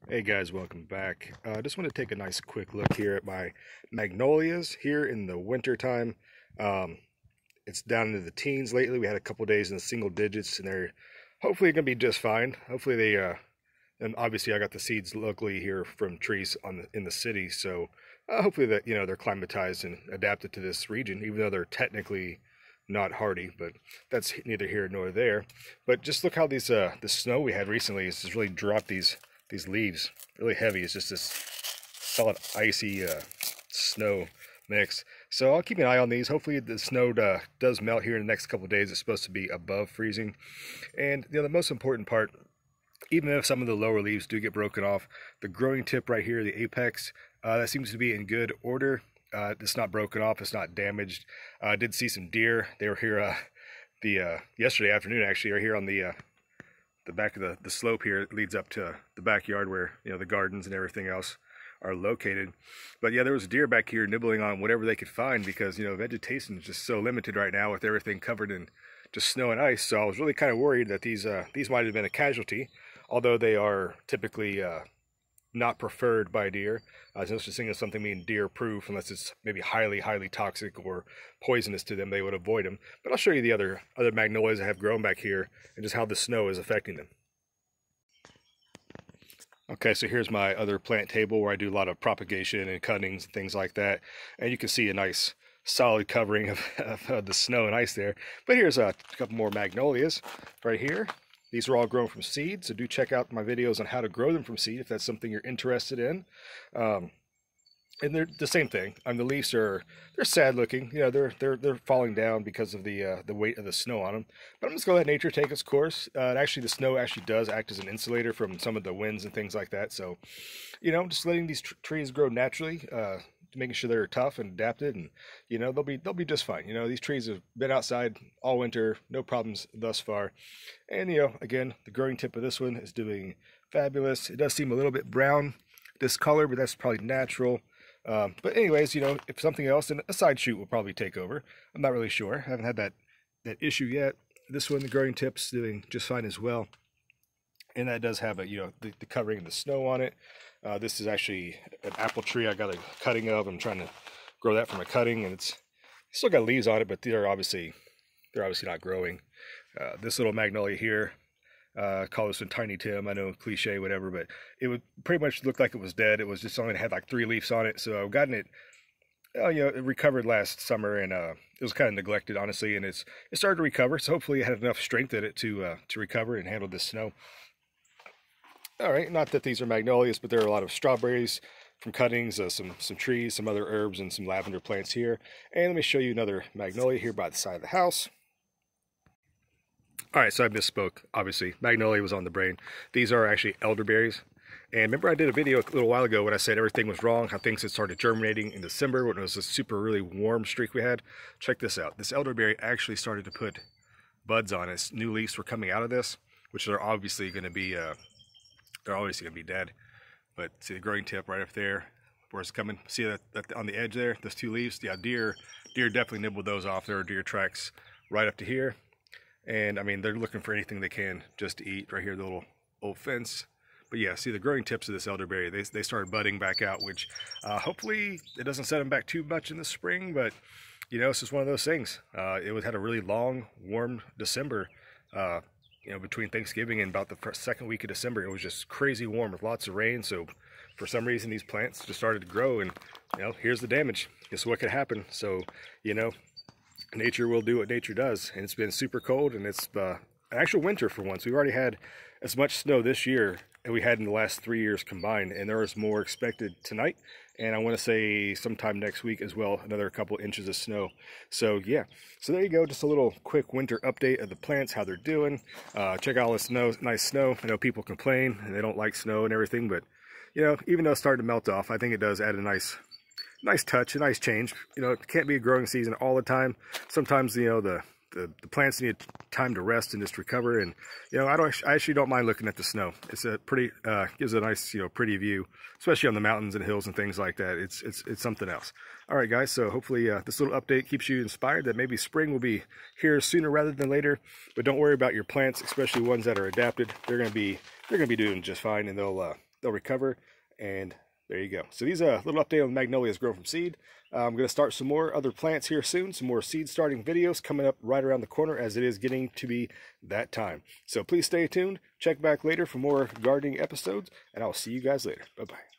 Hey guys, welcome back. I just want to take a nice quick look here at my magnolias here in the winter time. Um, it's down into the teens lately. We had a couple days in the single digits, and they're hopefully going to be just fine. Hopefully and obviously I got the seeds locally here from trees in the city, so hopefully that they're climatized and adapted to this region, even though they're technically not hardy, but that's neither here nor there. But just look how these the snow we had recently has just really dropped these leaves really heavy. It's just this solid icy snow mix. So I'll keep an eye on these. Hopefully the snow does melt here in the next couple of days. It's supposed to be above freezing. And the most important part, even if some of the lower leaves do get broken off, the growing tip right here, the apex, that seems to be in good order. It's not broken off. It's not damaged. I did see some deer. They were here yesterday afternoon, actually, are here on the back of the slope here. It leads up to the backyard where the gardens and everything else are located. But yeah, there was a deer back here nibbling on whatever they could find because vegetation is just so limited right now with everything covered in just snow and ice. So I was really kind of worried that these might have been a casualty, although they are typically not preferred by deer. It's no such thing as something being deer proof unless it's maybe highly toxic or poisonous to them. They would avoid them. But I'll show you the other magnolias that have grown back here and just how the snow is affecting them. Okay, so here's my other plant table where I do a lot of propagation and cuttings and things like that, and you can see a nice solid covering of the snow and ice there. But here's a couple more magnolias right here. These are all grown from seed, so do check out my videos on how to grow them from seed if that's something you're interested in. And they're the same thing. The leaves they're sad looking. They're falling down because of the weight of the snow on them. But I'm just gonna let nature take its course. Actually, the snow actually does act as an insulator from some of the winds and things like that. So, just letting these trees grow naturally. Making sure they're tough and adapted, and they'll be just fine. These trees have been outside all winter, no problems thus far. And again, the growing tip of this one is doing fabulous. It does seem a little bit brown discolor, but that's probably natural. But anyways, if something else, then a side shoot will probably take over. I'm not really sure. I haven't had that issue yet. This one, the growing tip's doing just fine as well. And that does have the covering of the snow on it. This is actually an apple tree I got a cutting of. I'm trying to grow that from a cutting, and it's still got leaves on it, but they're obviously not growing. This little magnolia here, call this one Tiny Tim. I know, cliche, whatever, but it would pretty much look like it was dead. It was just only had like 3 leaves on it. So I've gotten it. It recovered last summer, and it was kind of neglected, honestly, and it started to recover. So hopefully it had enough strength in it to recover and handle this snow. All right, not that these are magnolias, but there are a lot of strawberries from cuttings, some trees, some other herbs, and some lavender plants here. And let me show you another magnolia here by the side of the house. All right, so I misspoke, obviously. Magnolia was on the brain. These are actually elderberries. And remember I did a video a little while ago when I said everything was wrong, how things had started germinating in December when it was a super really warm streak we had? Check this out. This elderberry actually started to put buds on it. New leaves were coming out of this, which are obviously going to be... they're obviously going to be dead. But see the growing tip right up there where it's coming? See that on the edge there, those 2 leaves? Yeah, deer definitely nibbled those off. There are deer tracks right up to here. And I mean, they're looking for anything they can just to eat. Right here, the little old fence. But yeah, see the growing tips of this elderberry, they started budding back out, which hopefully it doesn't set them back too much in the spring. But it's just one of those things. It had a really long, warm December. Between Thanksgiving and about the second week of December, it was just crazy warm with lots of rain. So for some reason, these plants just started to grow, and here's the damage. Guess what could happen? So nature will do what nature does, and it's been super cold, and it's an actual winter for once. We've already had as much snow this year as we had in the last 3 years combined, and there is more expected tonight, and I want to say sometime next week as well, another couple inches of snow. So yeah, so there you go, just a little quick winter update of the plants, how they're doing. Check out all this nice snow. I know people complain and they don't like snow and everything, but even though it's starting to melt off, I think it does add a nice touch, a nice change. It can't be a growing season all the time. Sometimes the plants need time to rest and just recover, and I actually don't mind looking at the snow. It's a pretty gives a nice pretty view, especially on the mountains and hills and things like that. It's something else. All right, guys. So hopefully this little update keeps you inspired that maybe spring will be here sooner rather than later. But don't worry about your plants, especially ones that are adapted. They're gonna be doing just fine, and they'll recover, and there you go. So these are a little update on magnolias grown from seed. I'm going to start some more other plants here soon, some more seed starting videos coming up right around the corner as it is getting to be that time. So please stay tuned, check back later for more gardening episodes, and I'll see you guys later. Bye-bye.